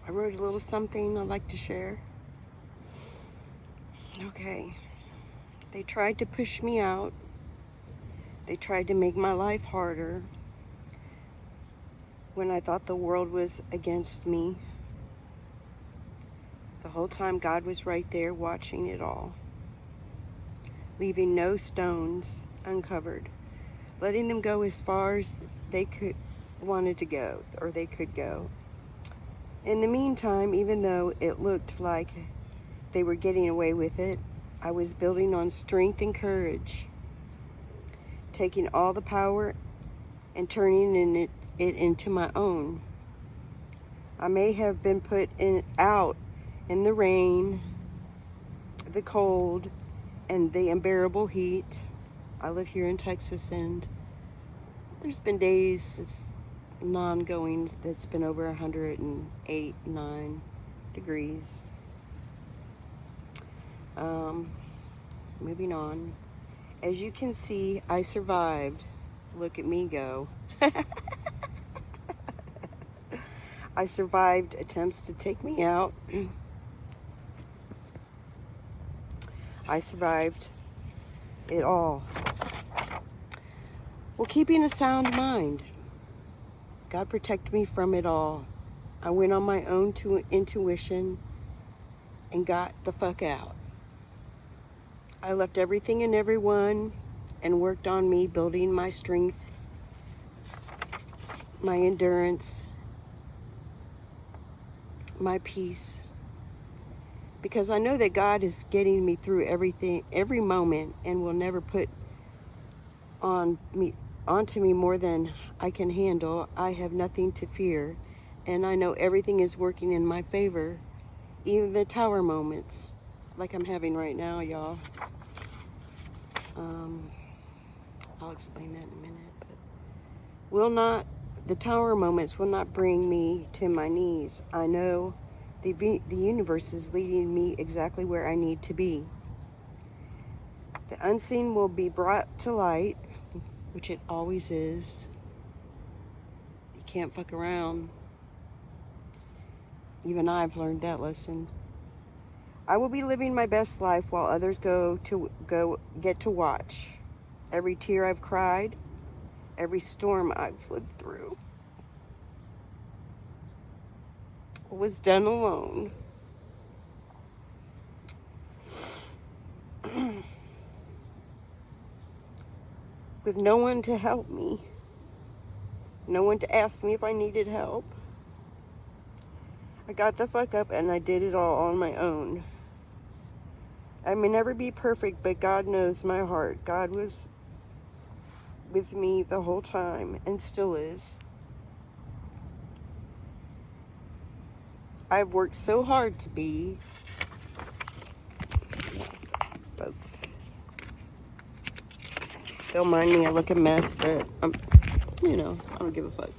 I wrote a little something I'd like to share. Okay. They tried to push me out. They tried to make my life harder when I thought the world was against me. The whole time God was right there watching it all, leaving no stones uncovered, letting them go as far as they could wanted to go or they could go. In the meantime, even though it looked like they were getting away with it, I was building on strength and courage, taking all the power and turning it into my own. I may have been put out in the rain, the cold, and the unbearable heat. I live here in Texas, and there's been days it's non-going that's been over 108, 9 degrees. Um, Moving on. As you can see, I survived. Look at me go. I survived attempts to take me out. I survived it all. Well, keeping a sound mind. God protect me from it all. I went on my own intuition and got the fuck out. I left everything and everyone and worked on me, building my strength, my endurance, my peace. Because I know that God is getting me through everything, every moment, and will never put onto me more than I can handle. I have nothing to fear, and I know everything is working in my favor, even the tower moments, like I'm having right now, y'all. I'll explain that in a minute, but the tower moments will not bring me to my knees. I know the universe is leading me exactly where I need to be. The unseen will be brought to light, which it always is. You can't fuck around. Even I've learned that lesson. I will be living my best life while others get to watch. Every tear I've cried, every storm I've lived through was done alone. With no one to help me, no one to ask me if I needed help. I got the fuck up and I did it all on my own. I may never be perfect, but God knows my heart. God was with me the whole time and still is. I've worked so hard to be, folks. Don't mind me, I look a mess, but I don't give a fuck.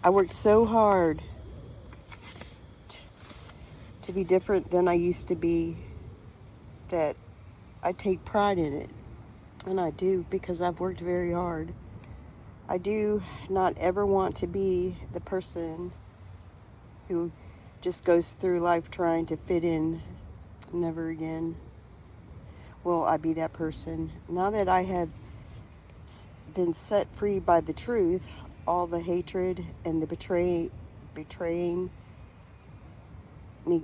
I worked so hard to be different than I used to be that I take pride in it. And I do, because I've worked very hard. I do not ever want to be the person who just goes through life trying to fit in. Never again will I be that person. Now that I have been set free by the truth, all the hatred and the betraying me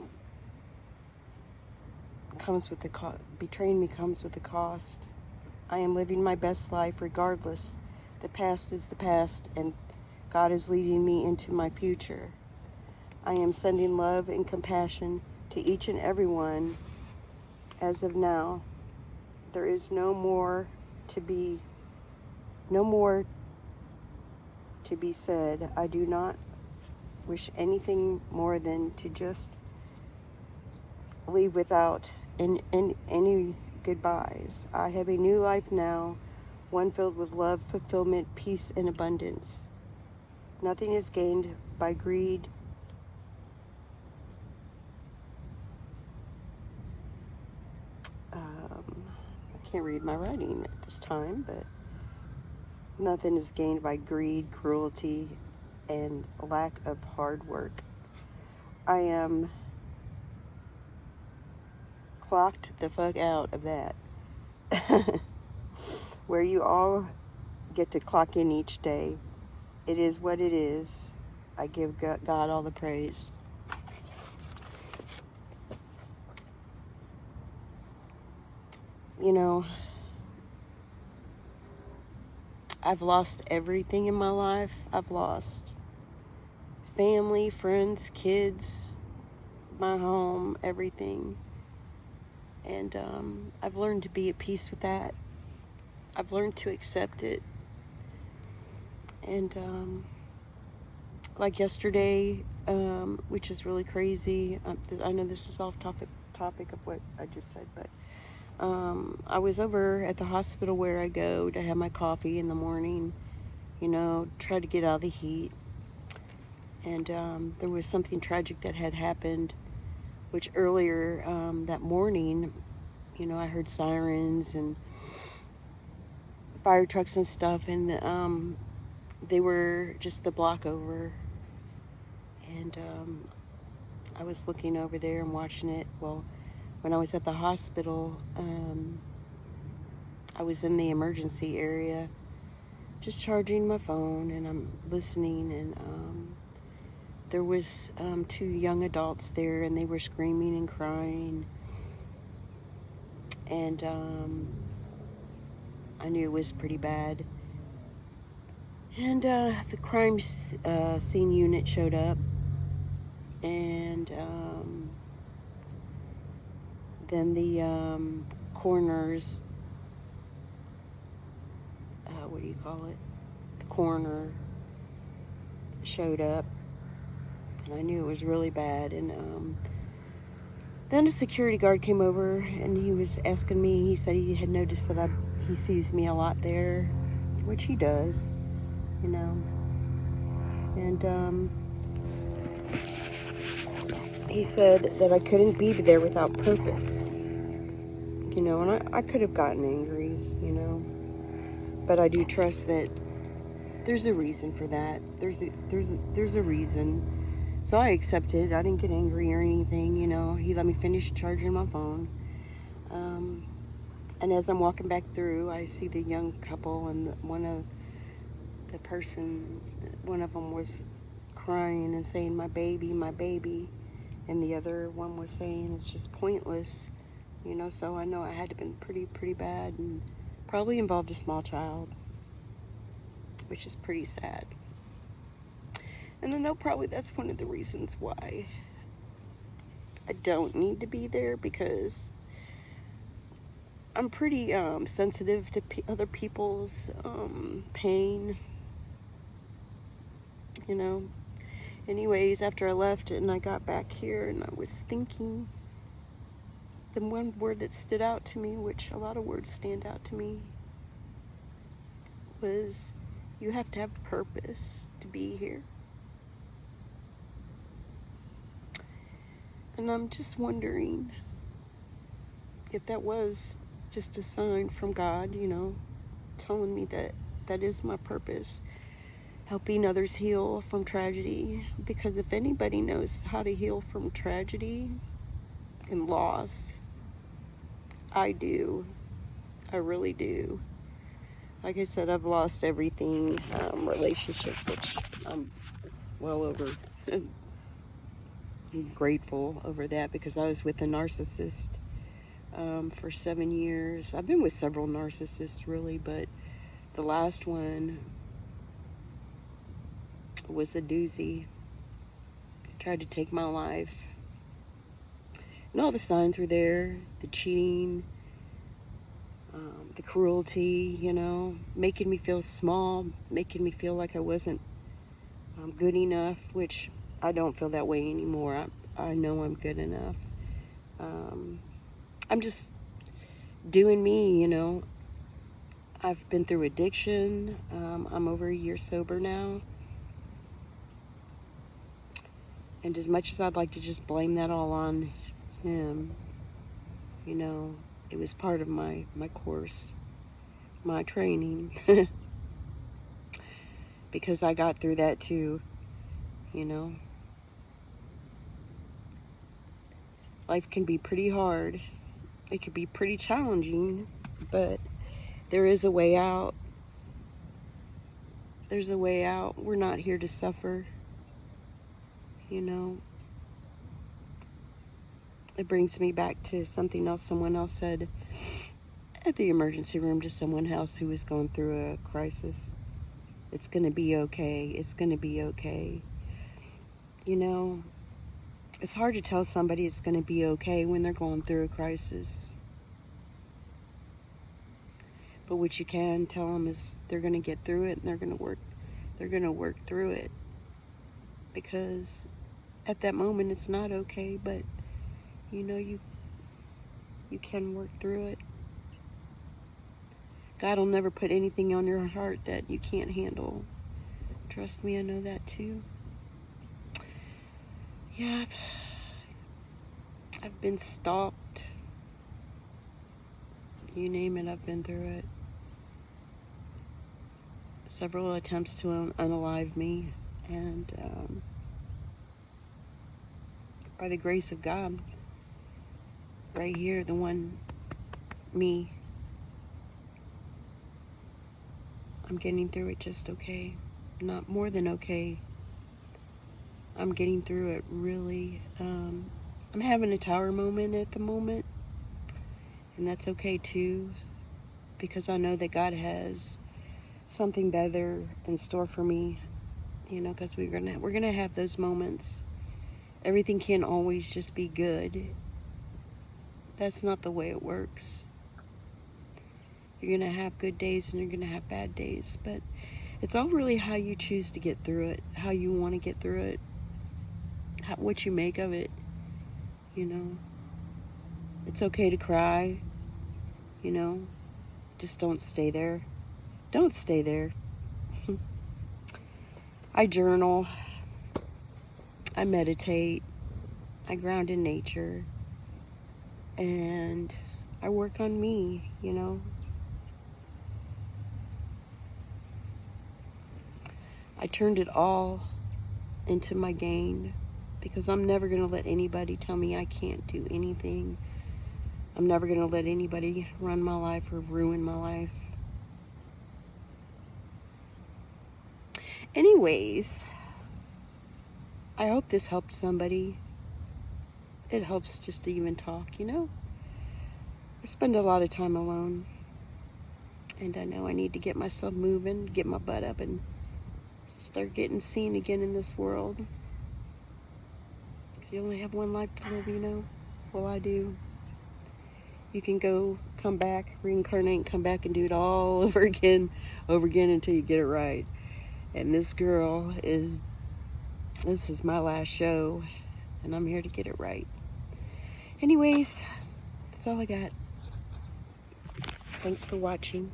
comes with the betraying me comes with the cost. I am living my best life regardless. The past is the past, and God is leading me into my future. I am sending love and compassion to each and every one. As of now, there is no more to be said. I do not wish anything more than to just leave without any goodbyes. I have a new life now, one filled with love, fulfillment, peace, and abundance. Nothing is gained by greed. I can't read my writing at this time, but Nothing is gained by greed, cruelty, and lack of hard work. I am clocked the fuck out of that. Where you all get to clock in each day. It is what it is. I give God all the praise. You know, I've lost everything in my life. I've lost family, friends, kids, my home, everything. And I've learned to be at peace with that. I've learned to accept it. And like yesterday, which is really crazy. I know this is off topic of what I just said, but I was over at the hospital where I go to have my coffee in the morning, you know, try to get out of the heat. And there was something tragic that had happened, which earlier that morning, you know, I heard sirens and fire trucks and stuff, and they were just the block over. And I was looking over there and watching it. Well, when I was at the hospital, I was in the emergency area just charging my phone, and I'm listening, and there was 2 young adults there, and they were screaming and crying, and I knew it was pretty bad. And the crime scene unit showed up, and then the coroner's, what do you call it? The coroner showed up, and I knew it was really bad. And then a security guard came over, and he was asking me. He said he had noticed that he sees me a lot there, which he does, you know. And he said that I couldn't be there without purpose, you know. And I could have gotten angry, you know, but I do trust that there's a reason for that. There's a reason. So I accepted. I didn't get angry or anything, you know. He let me finish charging my phone. And as I'm walking back through, I see the young couple, and one of them was crying and saying, my baby, and the other one was saying it's just pointless, you know. So I know I had to been pretty bad, and probably involved a small child, which is pretty sad. And I know probably that's one of the reasons why I don't need to be there, because I'm pretty sensitive to other people's pain, you know. Anyways, after I left and I got back here, and I was thinking, the one word that stood out to me, which a lot of words stand out to me, was you have to have purpose to be here. And I'm just wondering if that was just a sign from God, you know, telling me that that is my purpose, helping others heal from tragedy. Because if anybody knows how to heal from tragedy and loss, I do. I really do. Like I said, I've lost everything, relationships, which I'm well over. I'm grateful over that, because I was with a narcissist for 7 years. I've been with several narcissists, really, but the last one was a doozy. Tried to take my life. And all the signs were there. The cheating, the cruelty, you know, making me feel small, making me feel like I wasn't good enough, which I don't feel that way anymore. I know I'm good enough. I'm just doing me, you know. I've been through addiction. I'm over a year sober now. And as much as I'd like to just blame that all on him, you know, it was part of my course, my training. because I got through that too, you know. Life can be pretty hard. It can be pretty challenging, but there is a way out. There's a way out. We're not here to suffer, you know. It brings me back to something else someone else said at the emergency room to someone else who was going through a crisis. It's going to be okay. It's going to be okay. You know, it's hard to tell somebody it's going to be okay when they're going through a crisis. But what you can tell them is they're going to get through it, and they're going to work through it. Because at that moment it's not okay, but you know, you can work through it. God will never put anything on your heart that you can't handle. Trust me, I know that too. Yeah, I've been stalked. You name it, I've been through it. Several attempts to unalive me, and by the grace of God, right here, the one, me, I'm getting through it just okay. Not more than okay. I'm getting through it really. I'm having a tower moment at the moment, and that's okay too, because I know that God has something better in store for me, you know, because we're gonna have those moments. Everything can't always just be good. That's not the way it works. You're gonna have good days and you're gonna have bad days, but it's all really how you choose to get through it, how you want to get through it, what you make of it, you know. It's okay to cry, you know. Just don't stay there. Don't stay there. I journal. I meditate. I ground in nature. And I work on me, you know. I turned it all into my gain, because I'm never going to let anybody tell me I can't do anything. I'm never going to let anybody run my life or ruin my life. Anyways, I hope this helped somebody. It helps just to even talk, you know. I spend a lot of time alone, and I know I need to get myself moving, get my butt up, and start getting seen again in this world. Because you only have one life to live, you know. Well, I do. You can come back, reincarnate, and come back and do it all over again until you get it right. And this is my last show, and I'm here to get it right. Anyways, that's all I got. Thanks for watching.